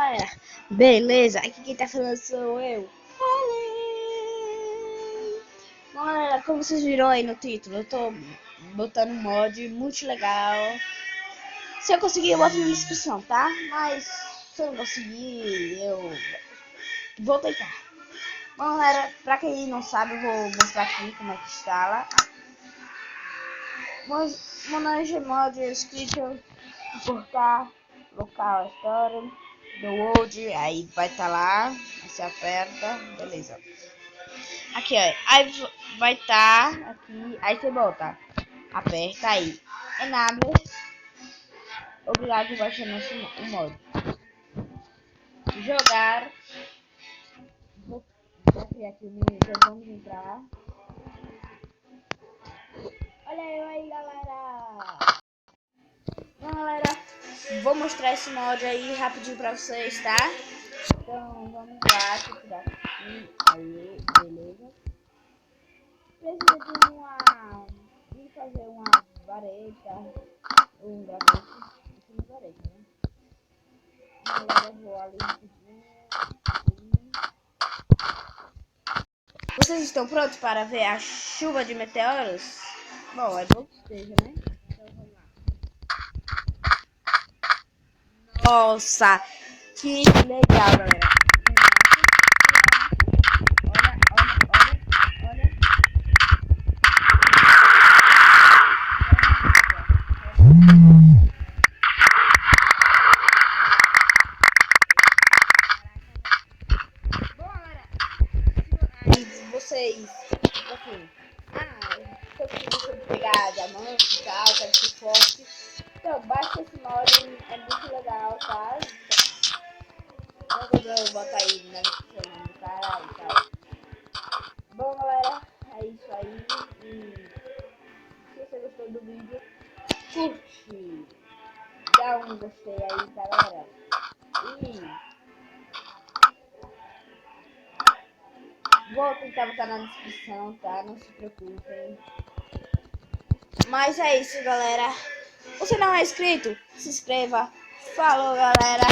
galera, beleza? Aqui quem tá falando sou eu. Falei! Bom, galera, como vocês viram aí no título, eu tô botando um mod muito legal. Se eu conseguir, eu boto na descrição, tá? Mas se eu não conseguir, eu vou tentar. Bom, galera, pra quem não sabe, eu vou mostrar aqui como é que instala. Monange mod escrito importar local história download, aí vai estar lá, aí você aperta, beleza. Aqui ó, aí vai estar aqui, aí você volta, aperta aí, enable, obrigado baixando o modo, jogar, vou criar aqui o menu, já vamos entrar. Olha eu aí galera. Bom galera, vou mostrar esse mod aí rapidinho pra vocês, tá? Então vamos lá, tipo daqui, aí, beleza. Precisa de fazer uma vareta, ou um gravete, aqui no vareta, né? Agora eu vou ali rapidinho, assim. Vocês estão prontos para ver a chuva de meteoros? Bom, é bom que esteja, né? Então vamos lá. Nossa, que legal, galera. Vocês, assim, se eu preciso pegar diamante e tal, quero ser forte. Então, baixa esse mod, é muito legal, tá? Eu vou botar aí na descrição do cara e tal. Bom, galera, é isso aí. E se você gostou do vídeo, curte, dá um gostei aí, galera. E vou tentar botar na descrição, tá? Não se preocupem. Mas é isso, galera. Você não é inscrito? Se inscreva. Falou, galera.